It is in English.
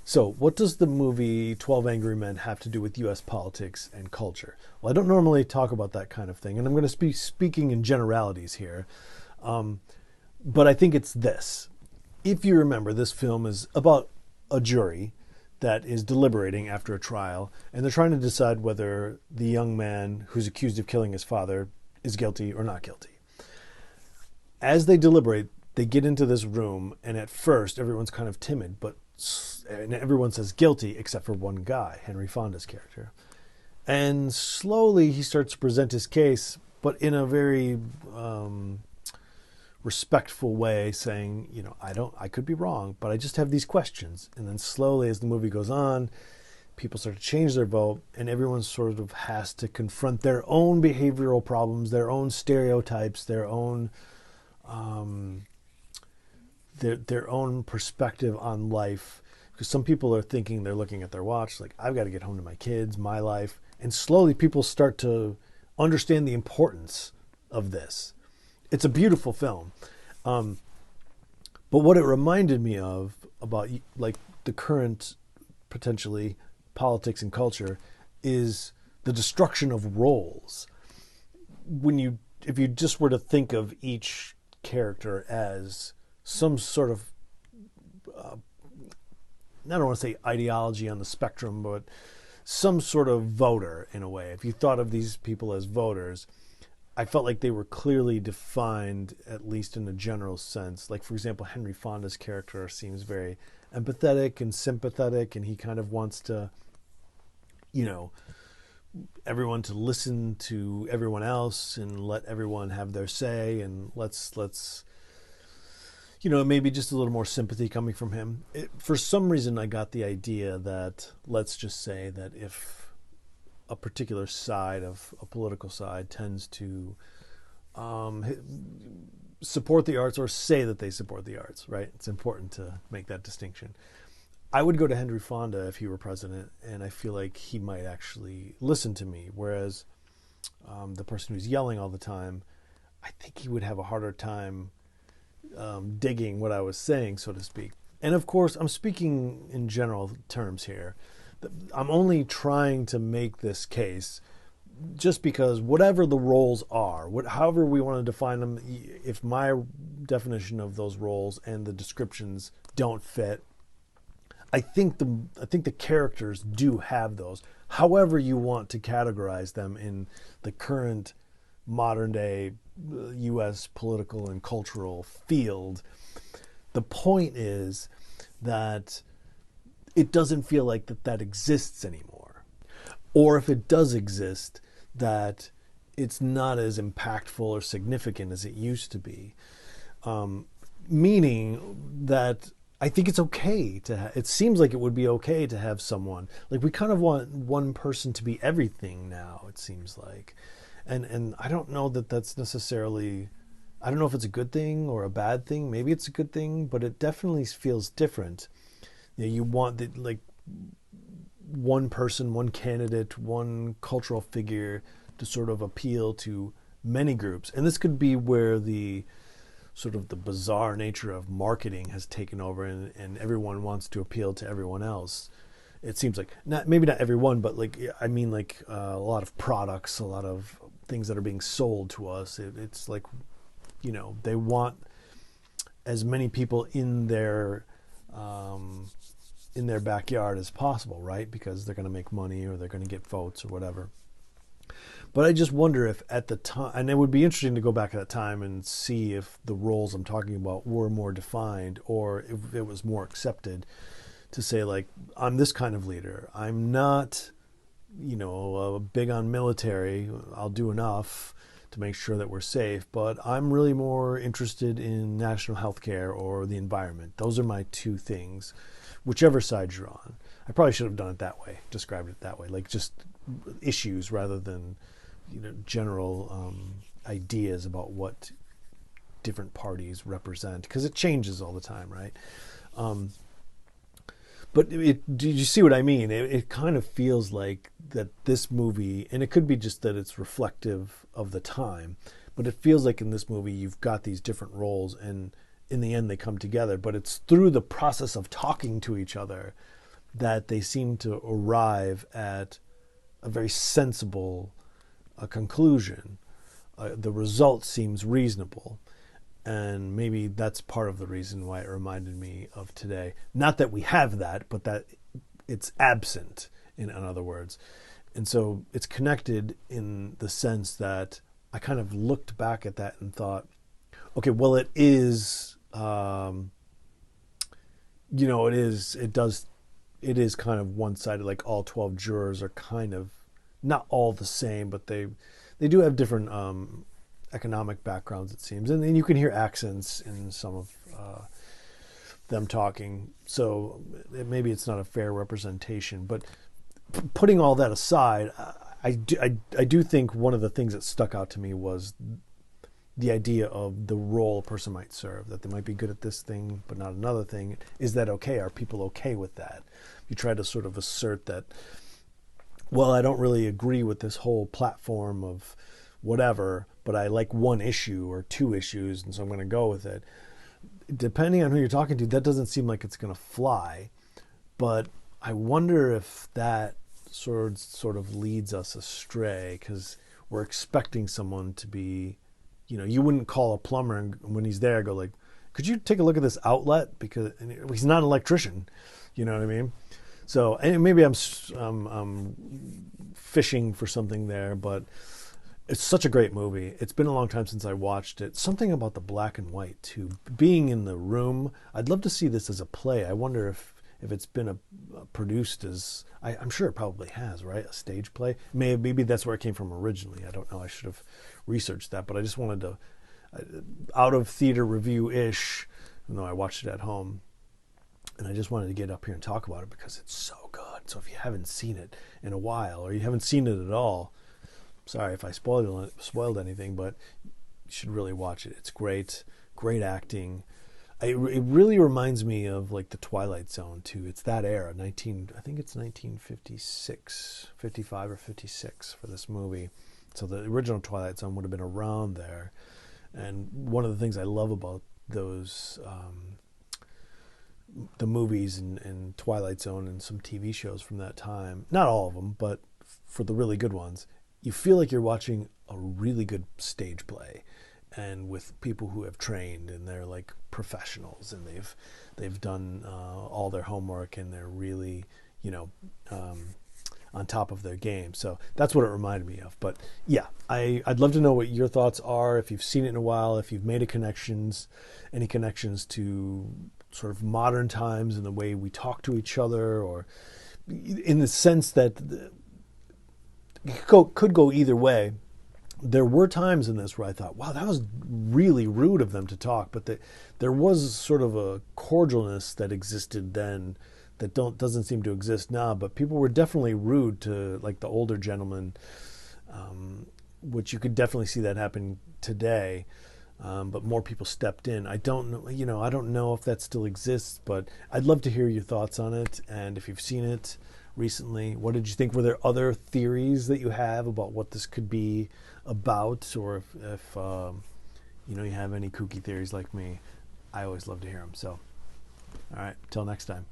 So, what does the movie 12 Angry Men have to do with US politics and culture? Well, I don't normally talk about that kind of thing, and I'm going to be speaking in generalities here. Um, but I think it's this. If you remember, this film is about a jury that is deliberating after a trial, and they're trying to decide whether the young man who's accused of killing his father is guilty or not guilty. As they deliberate, they get into this room, and at first, everyone's kind of timid, and everyone says guilty except for one guy, Henry Fonda's character. And slowly, he starts to present his case, but in a very respectful way, saying, I could be wrong, but I just have these questions. And then slowly, as the movie goes on, people start to change their vote, and everyone sort of has to confront their own behavioral problems, their own stereotypes, their own their own perspective on life. Because some people are thinking, they're looking at their watch, like, I've got to get home to my kids, my life. And slowly people start to understand the importance of this. It's a beautiful film. But what it reminded me of about like the current, potentially, politics and culture is the destruction of roles. If you just were to think of each character as some sort of, I don't want to say ideology on the spectrum, but some sort of voter in a way. If you thought of these people as voters, I felt like they were clearly defined, at least in a general sense. Like, for example, Henry Fonda's character seems very empathetic and sympathetic, and he kind of wants to, everyone to listen to everyone else and let everyone have their say, and let's maybe just a little more sympathy coming from him. For some reason, I got the idea that, let's just say that if a particular side of a political side tends to support the arts or say that they support the arts, right? It's important to make that distinction. I would go to Henry Fonda if he were president, and I feel like he might actually listen to me. Whereas the person who's yelling all the time, I think he would have a harder time digging what I was saying, so to speak. And of course, I'm speaking in general terms here. I'm only trying to make this case just because whatever the roles are, however we want to define them, if my definition of those roles and the descriptions don't fit, I think the characters do have those. However you want to categorize them in the current modern day U.S. political and cultural field, the point is that it doesn't feel like that exists anymore. Or if it does exist, that it's not as impactful or significant as it used to be. Meaning that I think it's okay it seems like it would be okay to have someone, like, we kind of want one person to be everything now, it seems like. And I don't know that that's necessarily, I don't know if it's a good thing or a bad thing. Maybe it's a good thing, but it definitely feels different. You want one person, one candidate, one cultural figure to sort of appeal to many groups. And this could be where the sort of the bizarre nature of marketing has taken over, and everyone wants to appeal to everyone else. It seems like, maybe not everyone, but a lot of products, a lot of things that are being sold to us. It's like, they want as many people in their backyard as possible, right? Because they're going to make money, or they're going to get votes or whatever. But I just wonder if at the time, and it would be interesting to go back at that time and see if the roles I'm talking about were more defined, or if it was more accepted to say, like, I'm this kind of leader. I'm not, big on military. I'll do enough to make sure that we're safe, but I'm really more interested in national health care or the environment. Those are my two things, whichever side you're on. I probably should have done it that way, described it that way, like just issues rather than, general ideas about what different parties represent, because it changes all the time, right? But do you see what I mean? It kind of feels like that this movie, and it could be just that it's reflective of the time, but it feels like in this movie you've got these different roles, and in the end they come together. But it's through the process of talking to each other that they seem to arrive at a very sensible conclusion. The result seems reasonable. And maybe that's part of the reason why it reminded me of today. Not that we have that, but that it's absent, in other words. And so it's connected in the sense that I kind of looked back at that and thought, okay, well, it is, it is kind of one-sided. Like all 12 jurors are kind of not all the same, but they do have different economic backgrounds, it seems, and then you can hear accents in some of them talking. So maybe it's not a fair representation, but putting all that aside, I do think one of the things that stuck out to me was the idea of the role a person might serve, that they might be good at this thing but not another thing. Is that okay? Are people okay with that? You try to sort of assert that, well, I don't really agree with this whole platform of whatever, but I like one issue or two issues, and so I'm going to go with it. Depending on who you're talking to, that doesn't seem like it's going to fly. But I wonder if that sort of leads us astray, because we're expecting someone to be, you wouldn't call a plumber and when he's there go like, could you take a look at this outlet? Because he's not an electrician, you know what I mean? So and maybe I'm fishing for something there, but it's such a great movie. It's been a long time since I watched it. Something about the black and white too. Being in the room, I'd love to see this as a play. I wonder if it's been produced as, I'm sure it probably has, right? A stage play. Maybe that's where it came from originally. I don't know. I should have researched that, but I just wanted to, out of theater review-ish, even though I watched it at home, and I just wanted to get up here and talk about it because it's so good. So if you haven't seen it in a while, or you haven't seen it at all, sorry if I spoiled anything, but you should really watch it. It's great acting. It really reminds me of like the Twilight Zone too. It's that era, I think it's 1956, 55 or 56 for this movie. So the original Twilight Zone would have been around there. And one of the things I love about those, the movies and Twilight Zone and some TV shows from that time, not all of them, but for the really good ones, you feel like you're watching a really good stage play, and with people who have trained and they're like professionals and they've done all their homework and they're really on top of their game. So that's what it reminded me of. But yeah, I'd love to know what your thoughts are, if you've seen it in a while, if you've made any connections to sort of modern times and the way we talk to each other, or in the sense that it could go either way. There were times in this where I thought, wow, that was really rude of them to talk, but there was sort of a cordialness that existed then that doesn't seem to exist now. But people were definitely rude to like the older gentlemen, which you could definitely see that happen today. But more people stepped in. I don't know, I don't know if that still exists, but I'd love to hear your thoughts on it. And if you've seen it recently, what did you think? Were there other theories that you have about what this could be about, or if you have any kooky theories like me? I always love to hear them. So, all right, till next time.